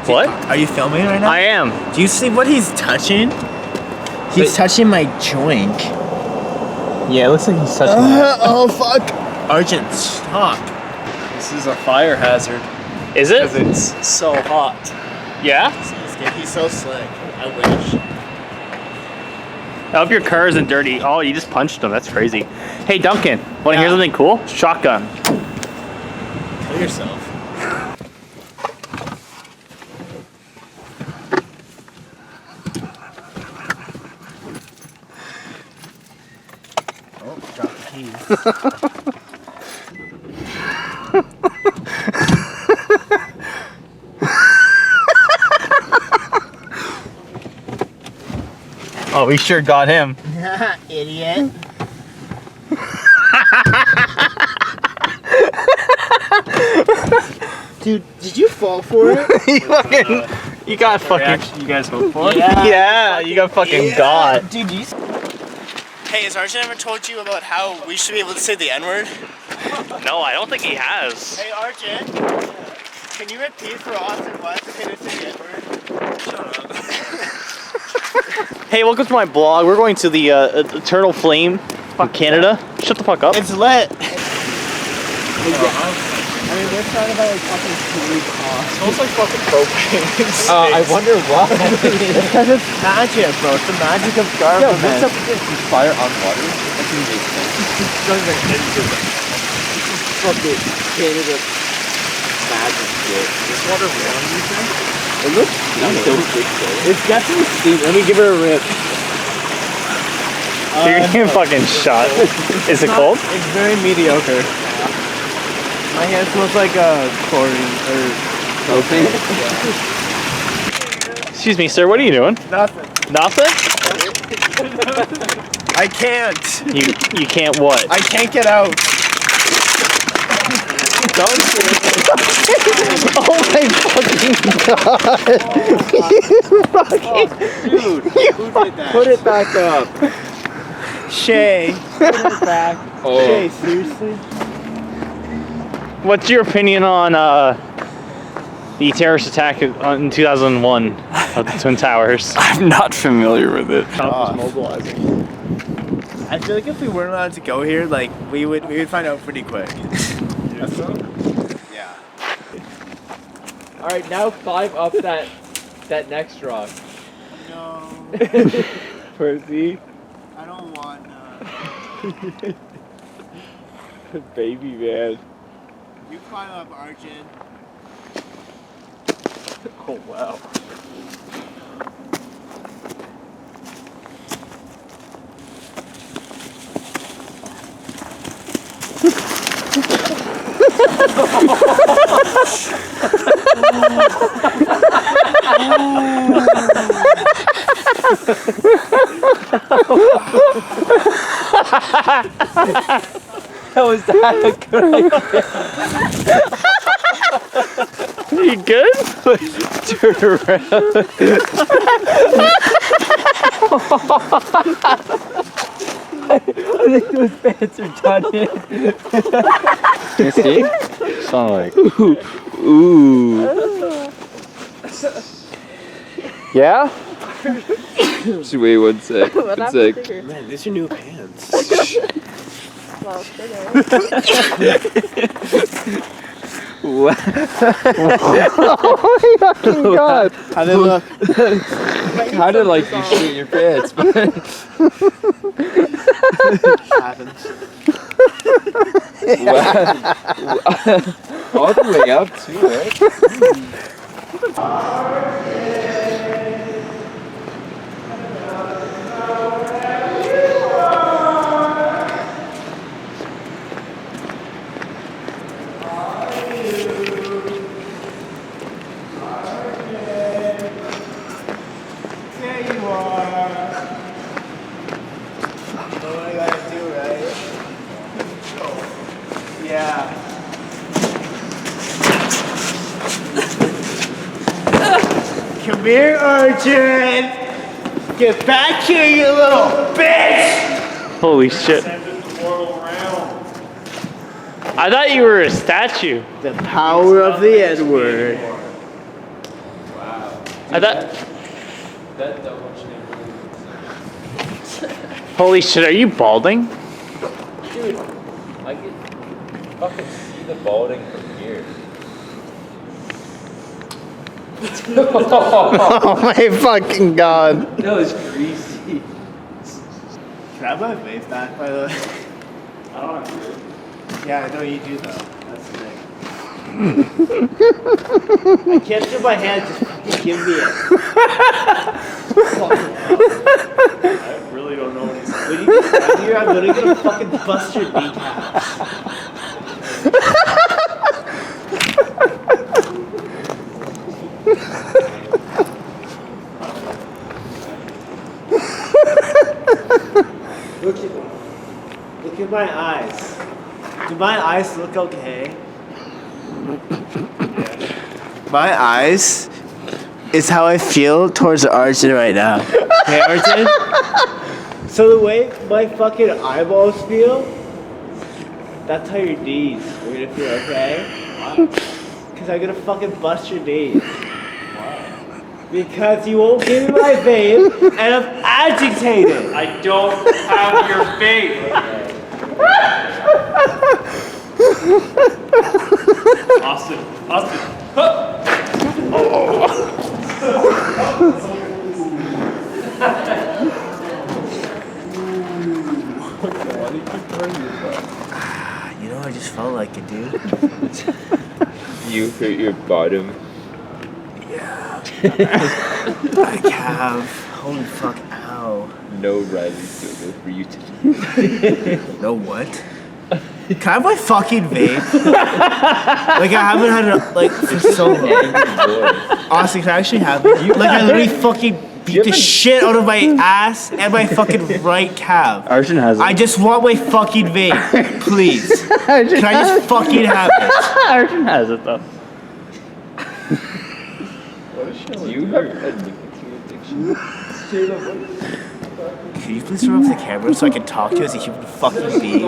What? Are you filming right now? I am. Do you see what he's touching? He's touching my joint. Yeah, it looks like he's touching Oh fuck! Argent, stop. This is a fire hazard. Is it? Because it's so hot. Yeah? He's so slick. I wish. I hope your car isn't dirty. Oh, you just punched him. That's crazy. Hey, Duncan, want to hear something cool? Shotgun. Kill yourself. Oh, drop the keys. Oh, we sure got him. Idiot. Dude, did you fall for it? You got fucking. You guys hope for it? Yeah, you got fucking got. Dude, Hey, has Arjun ever told you about how we should be able to say the N-word? No, I don't think he has. Hey, Arjun, can you repeat for Austin why it's okay to say the N-word? Shut up. Hey, welcome to my blog. We're going to the Eternal Flame in Canada. Shut the fuck up. It's lit. I mean, we're talking about like fucking food costs. Smells like fucking propane. I wonder why. Because it's magic, bro. It's the magic of government. Yeah, what's up with this? Fire on water? That doesn't make sense. This is fucking Canada magic shit. This water warm, you think? It looks steamy. It's definitely steamy. Let me give it a rip. You're getting fucking shot. Is it cold? It's very mediocre. My hand smells like chlorine or propane. Excuse me, sir. What are you doing? Nothing. Nothing? I can't. You can't what? I can't get out. Don't do it. Oh my fucking god! Dude, who did that? Put it back up. Shay, put it back. Oh. Shay, seriously? What's your opinion on the terrorist attack in 2001 of the Twin Towers? I'm not familiar with it. Mobilizing. I feel like if we weren't allowed to go here, like we would find out pretty quick. Yes, so? Yeah. All right, now climb up that next rock. No. Percy, I don't want. baby man. You climb up, Arjun. Oh wow. Was that a good idea? You good? Turn around. I think those pants are done in. You see? Sound like. Ooh. Yeah? Just wait 1 sec. 1 sec. Man, these are new pants. Wow. Oh my fucking god! How they look? Kind of like you shit your pants, but Happens. wow. All the way up too, right? There you are. Know what I gotta do, right? Yeah. Come here, Arjun. Get back here, you little bitch. Holy shit. I thought you were a statue. The power of the N-word. I thought. Holy shit! Are you balding? Dude, I can fucking see the balding from here. Oh my fucking god! That was greasy. Can I have my vape back, by the way? I don't have to. Yeah, I know you do though. That's the thing. I can't do my hand, just fucking give me it. I really don't know what he's saying. When you get out here, I'm literally gonna fucking bust your kneecaps. Look at my eyes. Do my eyes look okay? My eyes is how I feel towards Arjun right now. Hey, Arjun? So the way my fucking eyeballs feel, that's how your knees are gonna feel, okay? Because I'm gonna fucking bust your knees. Because you won't give me my vape and I'm agitated. I don't have your vape. Austin. You know, I just felt like it, dude. You hurt your bottom. My calf. Holy fuck, ow. No Riley Silver for you today. No what? Can I have my fucking vape? Like, I haven't had it, like, for so long. Honestly, can I actually have it? Like, I literally fucking beat the shit out of my ass and my fucking right calf. Arjun has it. I just want my fucking vape, please. Can I just fucking have it? Arjun has it though. Do you have a nicotine addiction? Can you please turn off the camera so I can talk to you as a human fucking being?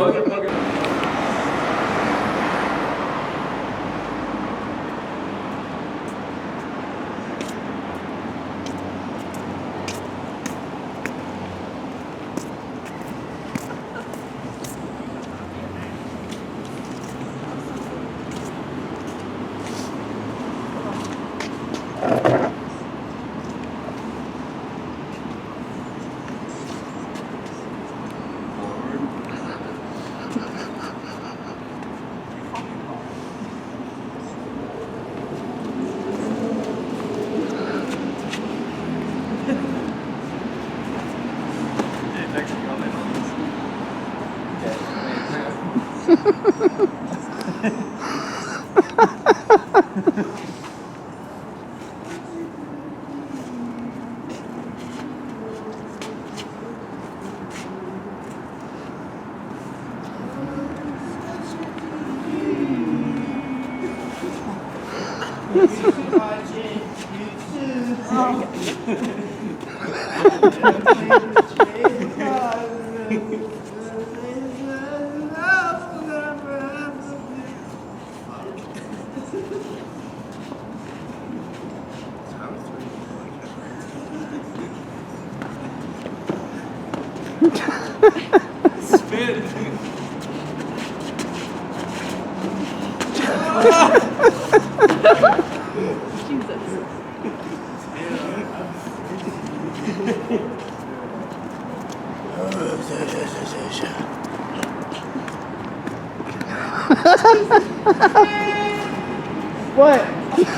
What?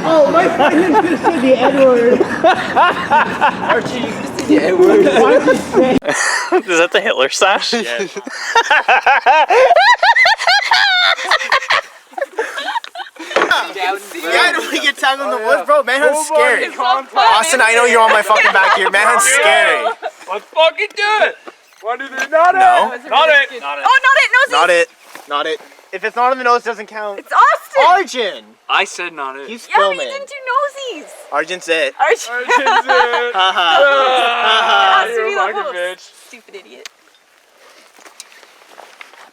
Oh, my friend is gonna say the N-word. Archie, you can say the N-word. Why did you say? Is that the Hitler sash? Yes. Yeah, I don't want to get tangled in the woods, bro. Manhunt's scary. Fun. Austin, I know you're on my fucking back here. Manhunt's scary. Let's fucking do it. What is it? Not No. it. Not it. Not it. Oh, not it, nose. Not it. Not it. If it's not on the nose, it doesn't count. It's Austin. Arjun. I said not it. He's Yeah, but filming. you didn't do nosies. Arjun's it. Archie. Archie's it. Haha. Has to You're be a the fucking host. bitch. Stupid idiot.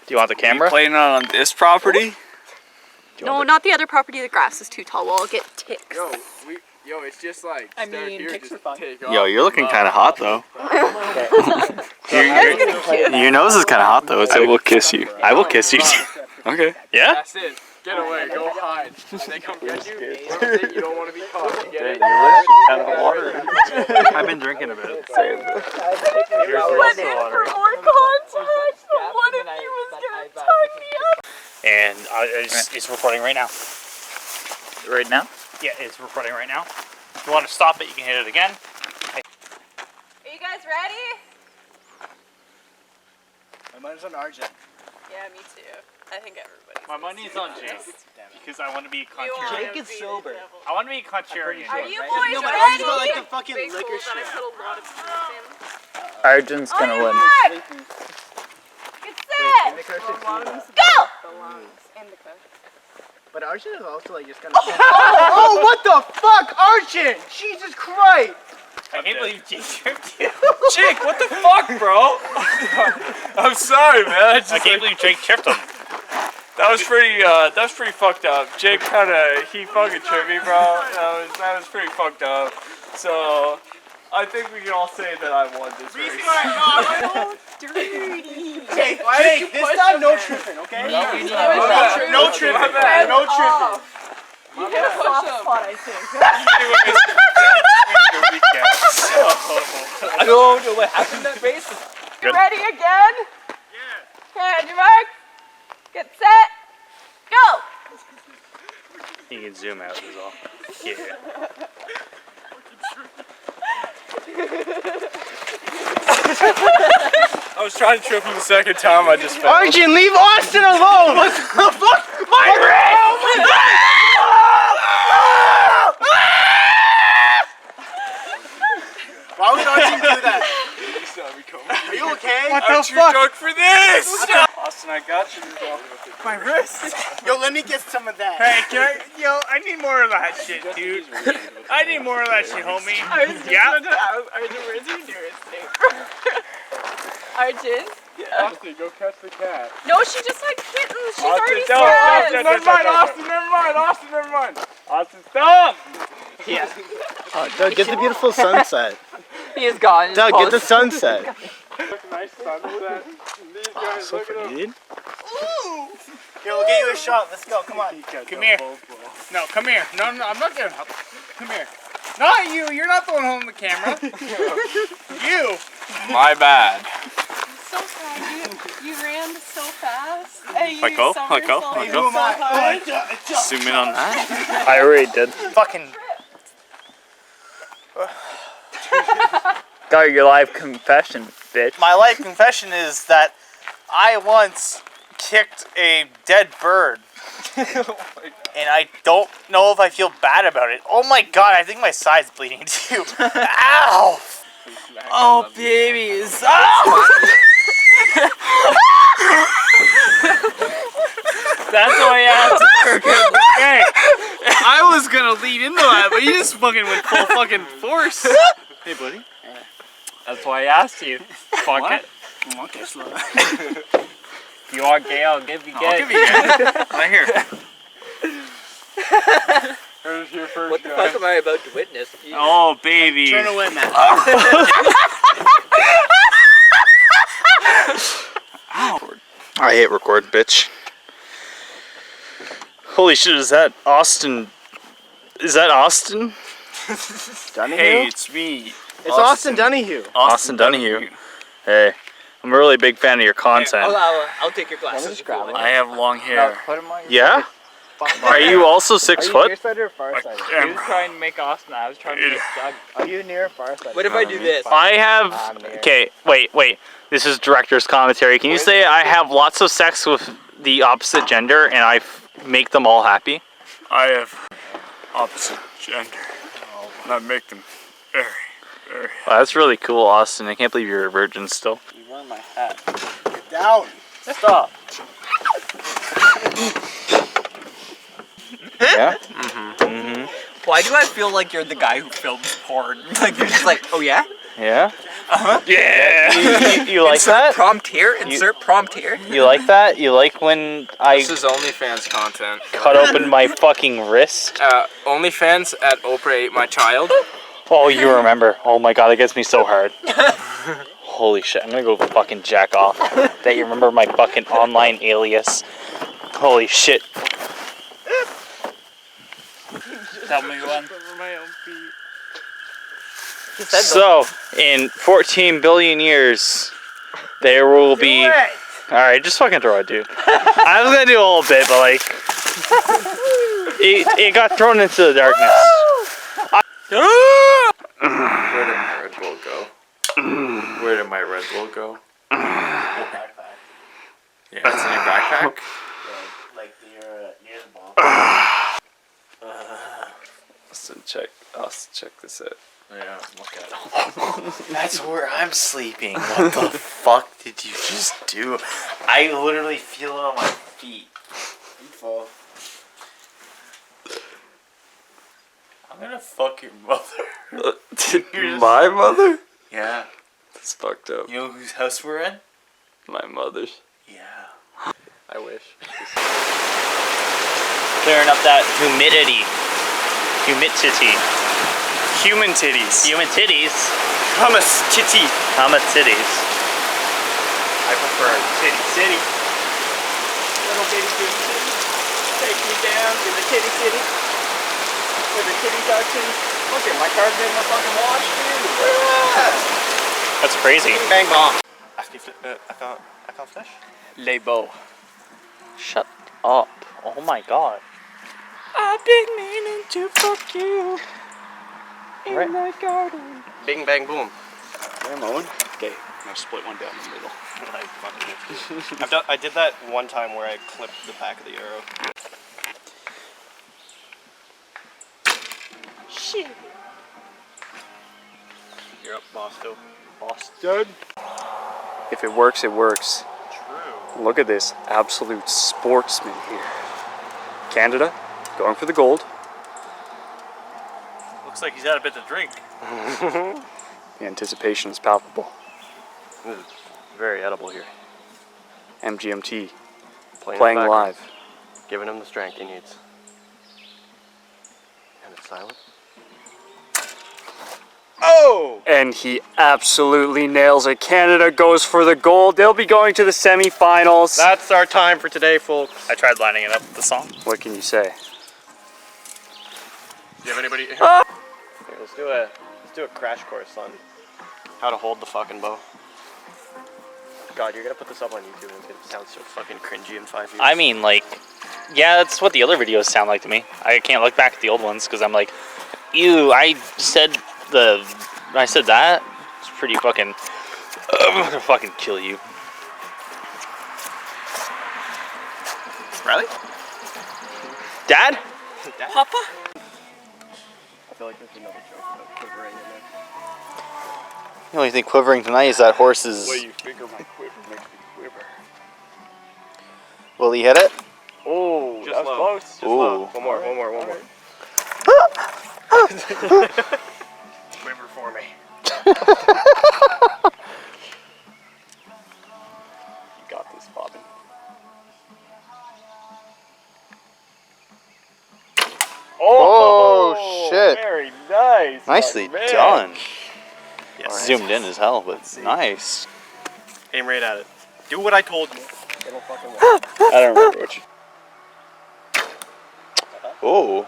Do you want the camera? Playing on this property? No, not the other property. The grass is too tall. We'll all get ticks. Yo, it's just like I start mean, here, kicks just are fun. take off. Yo, you're looking kind of hot though. You're gonna kiss. Your nose is kind of hot though. I will kiss you. I will kiss you. Okay. Yeah. That's it. Get away. Go hide. They come get you. You don't want to be caught. You get it. Out of the water. I've been drinking a bit. Went in for more contact. One of you was gonna tie me up. And it's recording right now. Right now? Yeah, it's recording right now. If you want to stop it, you can hit it again. Are you guys ready? My money's on Arjun. Yeah, me too. I think everybody. My money's on Jake because I want to be contrarian. Jake is sober. I want to be contrarian. Are you boys No, but ready? Arjun's got like the fucking Big liquor hole that I shit. put a lot of stuff in. Arjun's gonna win. Get set. Go. But Arjun is also like just kind of. Oh, what the fuck, Arjun! Jesus Christ! I can't believe Jake tripped you. Jake, what the fuck, bro? I'm sorry, man. I can't believe Jake tripped him. That was pretty fucked up. Jake he fucking tripped me, bro. That was pretty fucked up. So, I think we can all say that I won this race. Jake, this time no tripping, okay? No tripping. No tripping. You hit a soft spot, I think. I don't know what happened in that race. You ready again? Yeah. Okay, on your mark. Get set. Go. You can zoom out is all. Yeah. I was trying to trip him the second time, I just fell. Arjun, leave Austin alone! What the fuck? My wrist! Why would Arjun do that? Are you okay? What the fuck? Drunk for this! Austin, I got you. My wrist. Yo, let me get some of that. Hey, I need more of that shit, dude. I need more of that shit, homie. Yeah. Arjun, where's your nearest neighbor? Arjun? Austin, go catch the cat. No, she just had kittens. She's Austin, already don't. said. Never mind, Austin, never mind. Austin, stop! Oh, Doug, get the beautiful sunset. He is gone. Doug, get the sunset. Nice sunset. These guys, look at them. Dude. Here, we'll get you a shot. Let's go. Come on. Come here. No, come here. No, I'm not gonna help. Come here. Not you. You're not the one holding the camera. You. My bad. So sad. You ran so fast. And you Let go, summersaulted let go, let go. so hard. Zoom in on that. I already did. Fucking. Got your live confession, bitch. My life confession is that I once kicked a dead bird. And I don't know if I feel bad about it. Oh my god, I think my side's bleeding too. Ow! Oh, babies. That's the way I Hey, I was gonna lead into that, but you just fucking went full fucking force. Hey, buddy. That's why I asked you. Fuck it. You want gay? I'll give you gay. I'll give you gay. Right here. Here's your first What the guy. fuck am I about to witness? Oh, baby. Turn away, man. I hate record, bitch. Holy shit, is that Austin? Is that Austin? Donahue? Hey, it's me. It's Austin Donahue. Austin Donahue. Hey, I'm a really big fan of your content. I'll take your glasses. I have long hair. Put him on your Yeah? Are you also 6 foot? Near side or far side? He was trying to make Austin. I was trying to make Doug. Are you near or far side? What if I do this? I have. Okay, wait. This is director's commentary. Can you say I have lots of sex with the opposite gender and I make them all happy? I have opposite gender. And I make them very, very Wow, that's really cool, Austin. I can't believe you're a virgin still. You ruined my hat. Get down. Stop. Yeah? Why do I feel like you're the guy who films porn? Like you're just like, oh yeah? Yeah? Yeah! You like that? Prompt here. Insert prompt here. You like that? You like when I This is OnlyFans content. cut open my fucking wrist? OnlyFans at Oprah ate my child. Oh, you remember. Oh my god, that gets me so hard. Holy shit, I'm gonna go fucking jack off. That you remember my fucking online alias. Holy shit. Tell me when. So, in 14 billion years, there will be... Alright, just fucking throw it, dude. I was gonna do a whole bit, but like... It got thrown into the darkness. Where did my Red Bull go? Where did my Red Bull go? Yeah, it's in your backpack. Like near the ball. I'll check this out. Yeah, look at it. That's where I'm sleeping. What the fuck did you just do? I literally feel it on my feet. I'm gonna fuck your mother. My mother? Yeah. That's fucked up. You know whose house we're in? My mother's. Yeah. I wish. Clearing up that humidity. Humidity. Human titties. Human titties. Hummus titty. Hummus titties. I prefer titty city. Little bitty titty city. Take me down to the titty city. Where the titties are titties. Look at my car's in my fucking wash, dude. That's crazy. Bang bong. I can't finish. Les beaux. Shut up. Oh my god. I've been meaning to fuck you in Right. the garden. Bing bang boom. You're mowing? Okay, now split one down the middle. I did that one time where I clipped the back of the arrow. Shit. You're up, Boston. Boston. If it works, it works. True. Look at this absolute sportsman here. Canada, going for the gold. Looks like he's had a bit to drink. The anticipation is palpable. This is very edible here. MGMT, Playing playing in the background, live. Giving him the strength he needs. And it's silent. Oh! And he absolutely nails it. Canada goes for the gold. They'll be going to the semifinals. That's our time for today, folks. I tried lining it up with the song. What can you say? Do you have anybody? Here, let's do a crash course on how to hold the fucking bow. God, you're gonna put this up on YouTube and it's gonna sound so fucking cringy in 5 years. I mean, like, yeah, that's what the other videos sound like to me. I can't look back at the old ones because I'm like, ew, I said that. It's pretty fucking, I'm gonna fucking kill you. Riley? Dad? Papa? I feel like there's another joke about quivering in there. The only thing quivering tonight is that horse's... you figure my quiver makes me quiver. Will he hit it? Oh, Just that was low. close. Just Ooh. low. One more. Quiver for me. You got this, Bobbin. Oh, shit. Very nice. Nicely my man. done. Yes. Zoomed in as hell, but nice. Aim right at it. Do what I told you. It'll fucking work. I don't remember what you. Oh,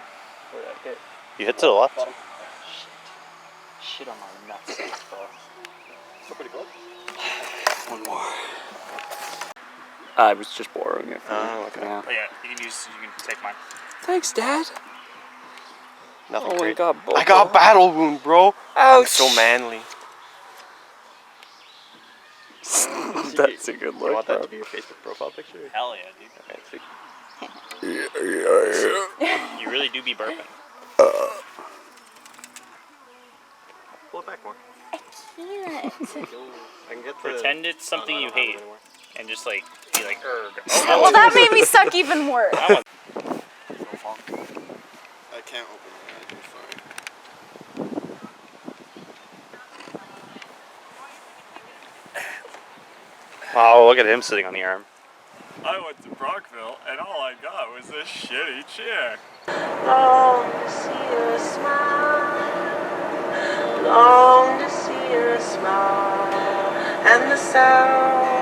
Where that hit. you hit to the left. Shit on my nuts. Still pretty close. One more. I was just borrowing it from Oh, okay. Yeah. Oh yeah, you can take mine. Thanks, Dad. Nothing Oh, great. we got both. I got battle wound, bro. Ouch. I'm so manly. That's a good You look, want that bro. to be your Facebook profile picture? Hell yeah, dude. Okay, sweet. You really do be burping. Pull it back more. Can't. I can get the... Pretend it's something Oh, no, I you don't have it hate, anymore. and just like be like, erg. Well, that made me suck even worse. I can't open it. I'm sorry. Oh, look at him sitting on the arm. I went to Brockville and all I got was this shitty chair. Long to see her smile, long to see her smile, and the sound